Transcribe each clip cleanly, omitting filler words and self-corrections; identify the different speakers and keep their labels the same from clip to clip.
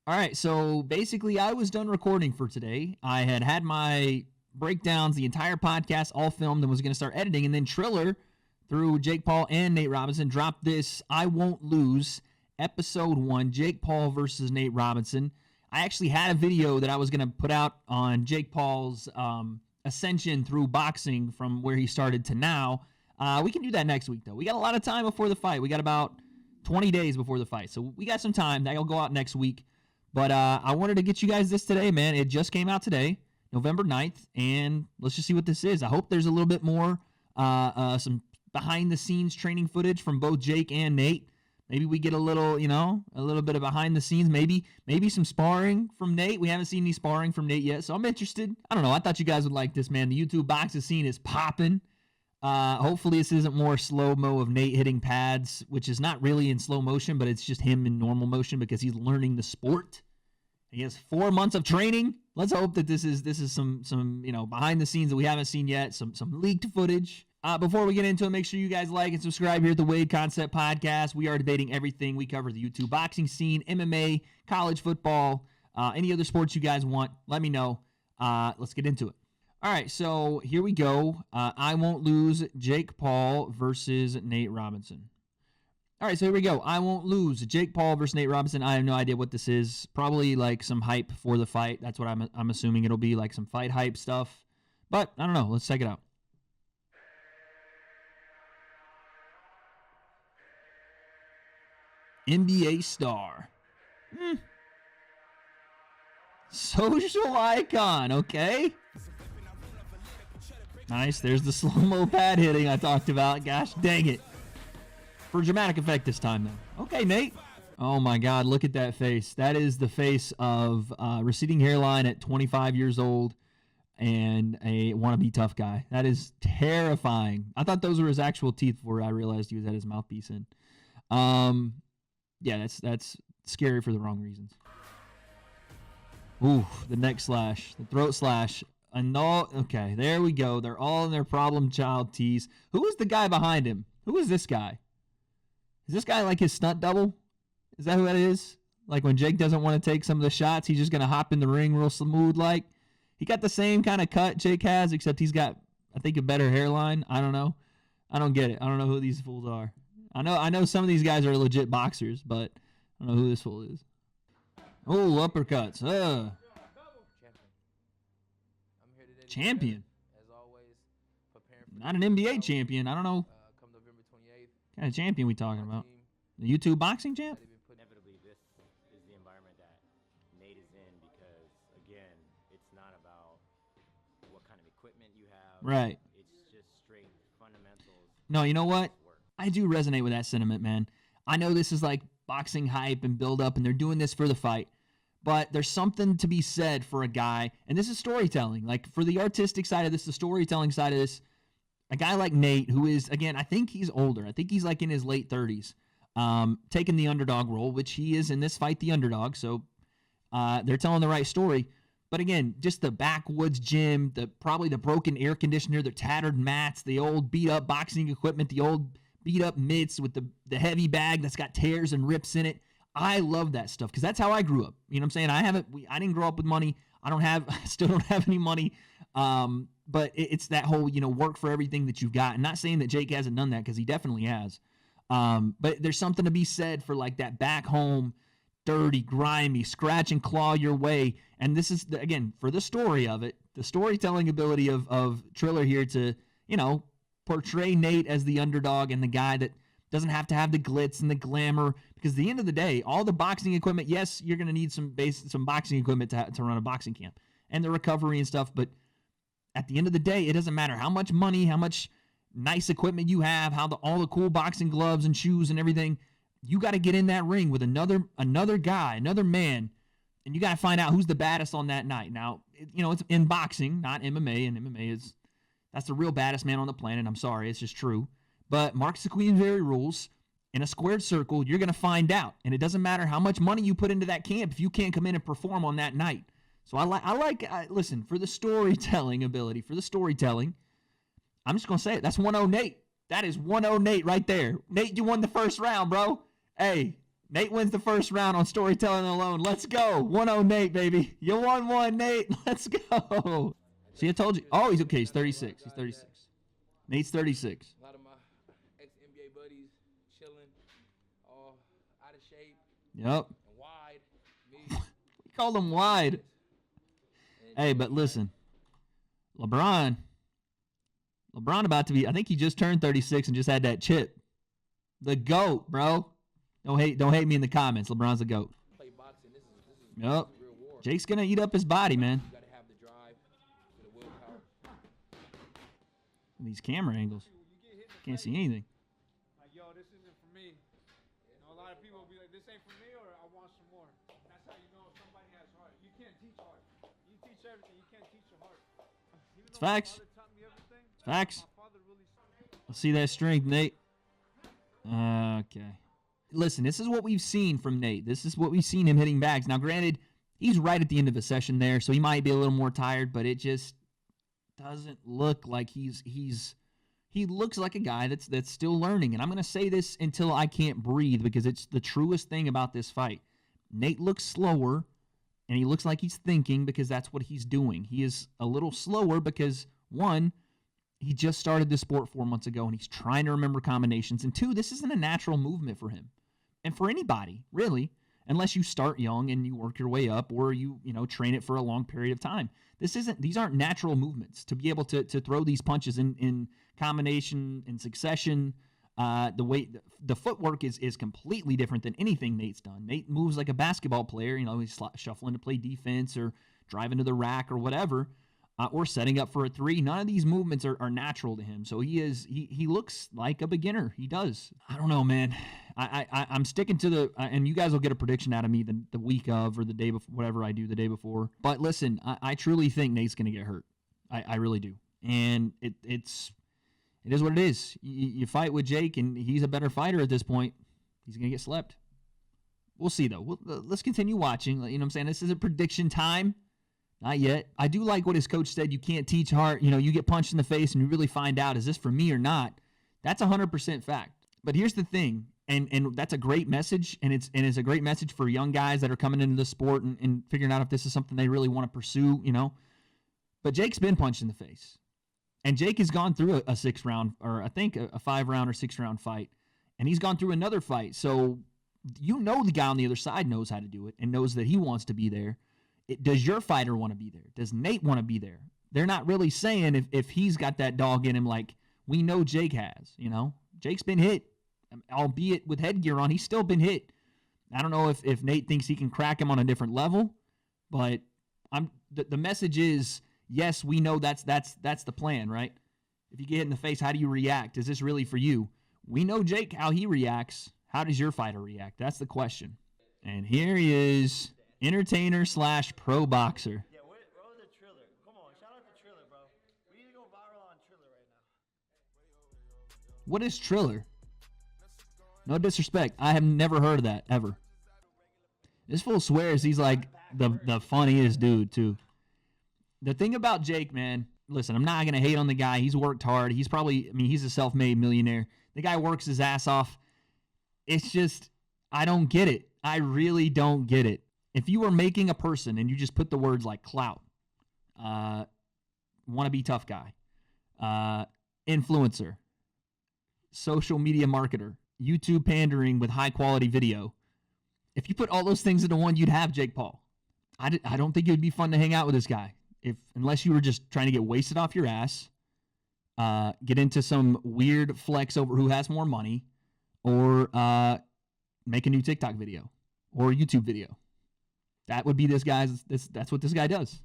Speaker 1: All right, so basically I was done recording for today. I had my breakdowns, the entire podcast all filmed, and was going to start editing, and then Triller, through Jake Paul and Nate Robinson, dropped this I Won't Lose, Episode 1, Jake Paul versus Nate Robinson. I actually had a video that I was going to put out on Jake Paul's ascension through boxing from where he started to now. We can do that next week, though. We got a lot of time before the fight. We got about 20 days before the fight, so we got some time. That'll go out next week. But I wanted to get you guys this today, man. It just came out today, November 9th, and let's just see what this is. I hope there's a little bit more, some behind-the-scenes training footage from both Jake and Nate. Maybe we get a little, a little bit of behind-the-scenes. Maybe some sparring from Nate. We haven't seen any sparring from Nate yet, so I'm interested. I don't know. I thought you guys would like this, man. The YouTube boxing scene is popping. Hopefully this isn't more slow-mo of Nate hitting pads, which is not really in slow motion, but it's just him in normal motion because he's learning the sport. He has 4 months of training. Let's hope that this is some behind the scenes that we haven't seen yet, some leaked footage. Before we get into it, make sure you guys like and subscribe here at the W.A.D.E Concept Podcast. We are debating everything. We cover the YouTube boxing scene, MMA, college football, any other sports you guys want. Let me know. Let's get into it. All right, so here we go. I Won't Lose, Jake Paul versus Nate Robinson. All right, so here we go. I Won't Lose, Jake Paul versus Nate Robinson. I have no idea what this is. Probably like some hype for the fight. That's what I'm assuming it'll be, like some fight hype stuff. But I don't know. Let's check it out. NBA star. Social icon, okay. Nice, there's the slow-mo pad hitting I talked about. Gosh dang it. For dramatic effect this time, though. Okay, Nate. Oh, my God, look at that face. That is the face of receding hairline at 25 years old and a wannabe tough guy. That is terrifying. I thought those were his actual teeth before I realized he had his mouthpiece in. Yeah, that's scary for the wrong reasons. Ooh, the neck slash, the throat slash. Okay, there we go. They're all in their problem child tees. Who is the guy behind him? Who is this guy? Is this guy like his stunt double? Is that who that is? Like when Jake doesn't want to take some of the shots, he's just going to hop in the ring real smooth like? He got the same kind of cut Jake has, except he's got, I think, a better hairline. I don't know. I don't get it. I don't know who these fools are. I know some of these guys are legit boxers, but I don't know who this fool is. Oh, uppercuts. Champion.
Speaker 2: As always,
Speaker 1: not an NBA champion. I don't know.
Speaker 2: Come November 28th.
Speaker 1: What kind of champion we talking about? The YouTube boxing champ?
Speaker 3: Inevitably, this is the environment that Nate is in because, again, it's not about what kind of equipment you have.
Speaker 1: Right.
Speaker 3: It's just straight fundamentals.
Speaker 1: No, you know what? I do resonate with that sentiment, man. I know this is like boxing hype and build up, and they're doing this for the fight. But there's something to be said for a guy, and this is storytelling. Like, for the artistic side of this, the storytelling side of this, a guy like Nate, who is, again, I think he's older. I think he's like in his late 30s, taking the underdog role, which he is in this fight the underdog. So they're telling the right story. But again, just the backwoods gym, probably the broken air conditioner, the tattered mats, the old beat-up boxing equipment, the old beat-up mitts with the heavy bag that's got tears and rips in it. I love that stuff because that's how I grew up. You know what I'm saying? I didn't grow up with money. I still don't have any money. But it's that whole, work for everything that you've got. And not saying that Jake hasn't done that because he definitely has. But there's something to be said for like that back home, dirty, grimy, scratch and claw your way. And this is, again, for the story of it, the storytelling ability of Triller here to, portray Nate as the underdog and the guy that doesn't have to have the glitz and the glamour, because at the end of the day, all the boxing equipment, yes, you're going to need some boxing equipment to run a boxing camp and the recovery and stuff, but at the end of the day, it doesn't matter how much money, how much nice equipment you have, all the cool boxing gloves and shoes and everything. You got to get in that ring with another guy, another man, and you got to find out who's the baddest on that night. Now, it's in boxing, not MMA, and MMA that's the real baddest man on the planet. I'm sorry, it's just true. But Marcus the Queensberry rules, in a squared circle, you're going to find out. And it doesn't matter how much money you put into that camp if you can't come in and perform on that night. So listen, for the storytelling ability, I'm just going to say it. That's 1-0 Nate. That is 1-0 Nate right there. Nate, you won the first round, bro. Hey, Nate wins the first round on storytelling alone. Let's go. 1-0 Nate, baby. You won one, Nate. Let's go. See, I told you. Oh, he's okay. He's 36. He's 36. Nate's 36.
Speaker 2: A lot of my ex-NBA buddies chilling, all out of shape
Speaker 1: Yep.
Speaker 2: and wide. Me.
Speaker 1: We called him wide. Hey, but listen. LeBron about to be, I think he just turned 36 and just had that chip. The GOAT, bro. Don't hate me in the comments. LeBron's the GOAT.
Speaker 2: Play boxing. This is
Speaker 1: Yep.
Speaker 2: real war.
Speaker 1: Jake's going to eat up his body, man.
Speaker 2: You got to have the drive, the willpower.
Speaker 1: These camera angles. Can't see anything.
Speaker 4: Like, yo, this isn't for me. You know, a lot of people will be like, this ain't for me, or I want some more. That's how you know if somebody has heart. You can't teach heart. You teach everything. You can't teach your heart. Even
Speaker 1: It's facts.
Speaker 4: My father taught me everything,
Speaker 1: It's facts.
Speaker 4: my father really.
Speaker 1: Let's see that strength, Nate. Okay. Listen, this is what we've seen from Nate. This is what we've seen him hitting bags. Now, granted, he's right at the end of a session there, so he might be a little more tired, but it just doesn't look like he looks like a guy that's still learning. And I'm going to say this until I can't breathe because it's the truest thing about this fight. Nate looks slower, and he looks like he's thinking because that's what he's doing. He is a little slower because, one, he just started this sport 4 months ago, and he's trying to remember combinations. And two, this isn't a natural movement for him. And for anybody, really, unless you start young and you work your way up or you train it for a long period of time. These aren't natural movements to be able to throw these punches in combination, in succession. The footwork is completely different than anything Nate's done. Nate moves like a basketball player. He's shuffling to play defense or driving to the rack or whatever. Or setting up for a three. None of these movements are natural to him. So he looks like a beginner. He does. I don't know, man. I'm sticking to the and you guys will get a prediction out of me the week of or the day before, whatever I do the day before. But listen, I truly think Nate's going to get hurt. I really do. And it is what it is. You fight with Jake, and he's a better fighter at this point. He's going to get slept. We'll see, though. Let's continue watching. You know what I'm saying? This isn't prediction time. Not yet. I do like what his coach said. You can't teach heart. You get punched in the face and you really find out, is this for me or not? That's 100% fact. But here's the thing, and that's a great message, and it's a great message for young guys that are coming into the sport and figuring out if this is something they really want to pursue, But Jake's been punched in the face. And Jake has gone through a 6-round, or I think a 5-round or 6-round fight, and he's gone through another fight. So the guy on the other side knows how to do it and knows that he wants to be there. Does your fighter want to be there? Does Nate want to be there? They're not really saying if he's got that dog in him like we know Jake has, Jake's been hit, albeit with headgear on. He's still been hit. I don't know if Nate thinks he can crack him on a different level, but the message is, yes, we know that's the plan, right? If you get hit in the face, how do you react? Is this really for you? We know Jake, how he reacts. How does your fighter react? That's the question. And here he is. Entertainer / pro boxer.
Speaker 5: Yeah, where the Triller? Come on, shout out to Triller, bro. We need to go viral on Triller right now.
Speaker 1: What is Triller? No disrespect. I have never heard of that, ever. This fool swears he's like the funniest dude, too. The thing about Jake, man, listen, I'm not going to hate on the guy. He's worked hard. He's a self-made millionaire. The guy works his ass off. It's just, I don't get it. I really don't get it. If you were making a person and you just put the words like clout, wannabe tough guy, influencer, social media marketer, YouTube pandering with high quality video, if you put all those things into one, you'd have Jake Paul. I don't think it would be fun to hang out with this guy unless you were just trying to get wasted off your ass, get into some weird flex over who has more money, or make a new TikTok video or YouTube video. That would be this guy's. That's what this guy does,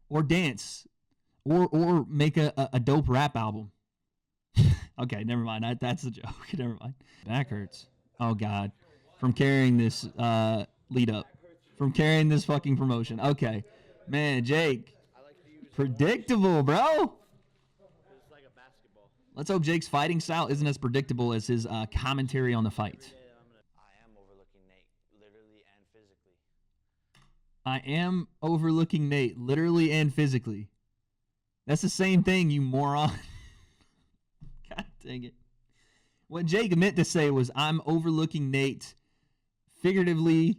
Speaker 1: or dance, or make a dope rap album. Okay, never mind. That's a joke. Never mind. Back hurts. Oh God, from carrying this lead up, from carrying this fucking promotion. Okay, man, Jake, predictable, bro.
Speaker 5: It's like a basketball.
Speaker 1: Let's hope Jake's fighting style isn't as predictable as his commentary on the fight.
Speaker 5: I am overlooking Nate, literally and physically.
Speaker 1: I am overlooking Nate, literally and physically. That's the same thing, you moron. God dang it. What Jake meant to say was, I'm overlooking Nate figuratively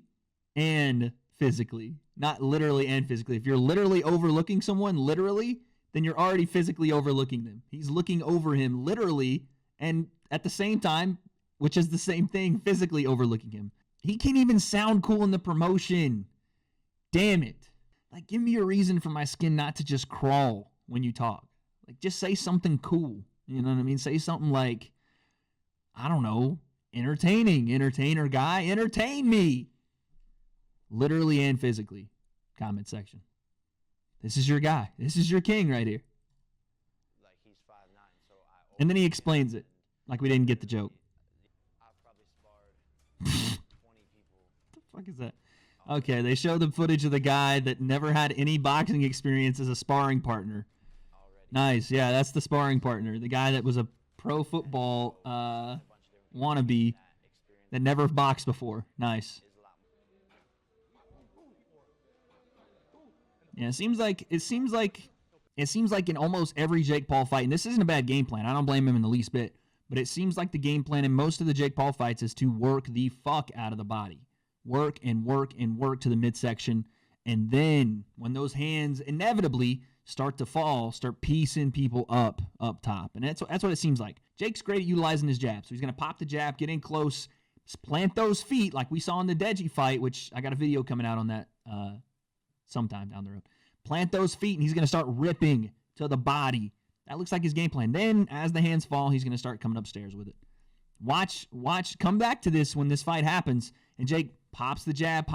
Speaker 1: and physically, not literally and physically. If you're literally overlooking someone, literally, then you're already physically overlooking them. He's looking over him literally, and at the same time, which is the same thing, physically overlooking him. He can't even sound cool in the promotion. Damn it. Like, give me a reason for my skin not to just crawl when you talk. Like, just say something cool. You know what I mean? Say something like, I don't know, entertaining, entertainer guy, entertain me. Literally and physically. Comment section. This is your guy. This is your king right here.
Speaker 5: Like, he's 5'9", so
Speaker 1: And then he explains it like we didn't get the joke.
Speaker 5: I've probably sparred 20 people.
Speaker 1: What the fuck is that? Okay, they show the footage of the guy that never had any boxing experience as a sparring partner. Nice. Yeah, that's the sparring partner. The guy that was a pro football wannabe that never boxed before. Nice. Yeah, it seems like in almost every Jake Paul fight, and this isn't a bad game plan. I don't blame him in the least bit. But it seems like the game plan in most of the Jake Paul fights is to work the fuck out of the body. Work and work and work to the midsection. And then when those hands inevitably start to fall, start piecing people up top. And that's what it seems like. Jake's great at utilizing his jab. So he's going to pop the jab, get in close, plant those feet like we saw in the W.A.D.E fight, which I got a video coming out on that sometime down the road. Plant those feet, and he's going to start ripping to the body. That looks like his game plan. Then, as the hands fall, he's going to start coming upstairs with it. Watch, come back to this when this fight happens, and Jake pops the jab,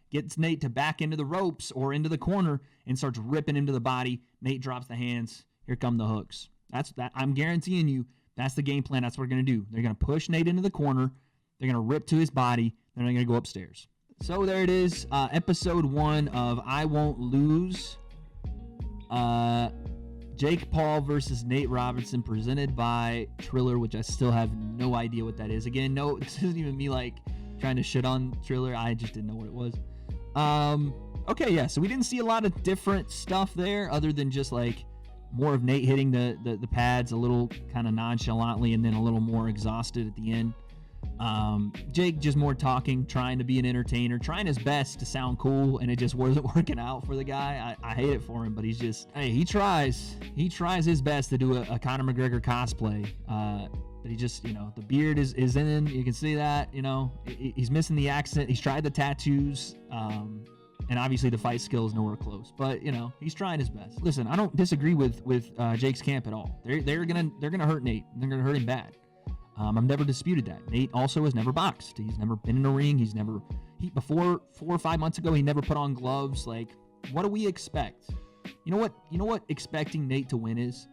Speaker 1: gets Nate to back into the ropes or into the corner, and starts ripping him to the body. Nate drops the hands. Here come the hooks. That's that. I'm guaranteeing you, that's the game plan. That's what they're going to do. They're going to push Nate into the corner. They're going to rip to his body. Then they're going to go upstairs. So there it is, episode 1 of I Won't Lose. Jake Paul versus Nate Robinson, presented by Triller, which I still have no idea what that is. Again, no, this isn't even me like trying to shit on Triller. I just didn't know what it was. Okay, yeah, so we didn't see a lot of different stuff there other than just like more of Nate hitting the pads a little kind of nonchalantly and then a little more exhausted at the end. Jake just more talking, trying to be an entertainer, trying his best to sound cool, and it just wasn't working out for the guy. I hate it for him, but he's just, hey, he tries his best to do a Conor McGregor cosplay, but he just, the beard is in, you can see that, he's missing the accent, he's tried the tattoos, and obviously the fight skill is nowhere close, but he's trying his best. Listen, I don't disagree with Jake's camp at all. They're gonna hurt Nate. They're gonna hurt him bad. I've never disputed that. Nate also has never boxed. He's never been in a ring. Before 4 or 5 months ago, he never put on gloves. Like, what do we expect? You know what expecting Nate to win is?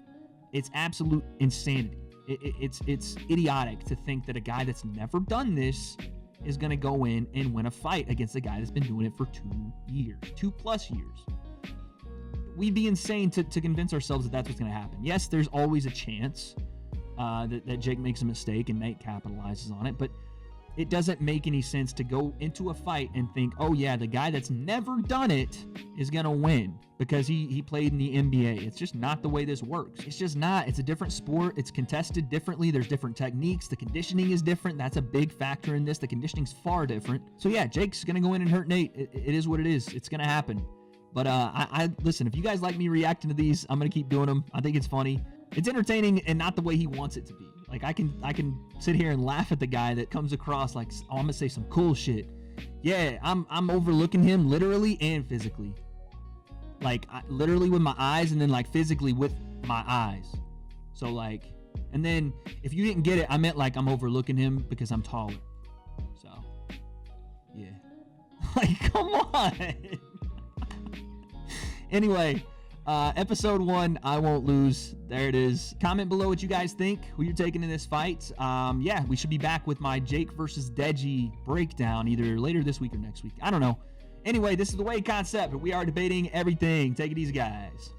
Speaker 1: It's absolute insanity. It's idiotic to think that a guy that's never done this is going to go in and win a fight against a guy that's been doing it for 2+ years. We'd be insane to convince ourselves that that's what's going to happen. Yes, there's always a chance that Jake makes a mistake and Nate capitalizes on it, but it doesn't make any sense to go into a fight and think, oh yeah, the guy that's never done it is gonna win because he played in the NBA. It's just not the way this works. It's just not. It's a different sport. It's contested differently. There's different techniques. The conditioning is different. That's a big factor in this. The conditioning's far different. So yeah, Jake's gonna go in and hurt Nate. It is what it is. It's gonna happen. But I listen, if you guys like me reacting to these, I'm gonna keep doing them. I think it's funny. It's entertaining and not the way he wants it to be. Like, I can sit here and laugh at the guy that comes across like, oh, I'm gonna say some cool shit. Yeah, I'm overlooking him literally and physically. Like, literally with my eyes, and then like physically with my eyes. So like, and then if you didn't get it, I meant like I'm overlooking him because I'm taller. So yeah. Like, come on. Anyway, episode 1, I Won't Lose. There it is. Comment below what you guys think, who you're taking in this fight. Yeah, we should be back with my Jake versus W.A.D.E breakdown either later this week or next week. I don't know. Anyway, this is the W.A.D.E concept, but we are debating everything. Take it easy, guys.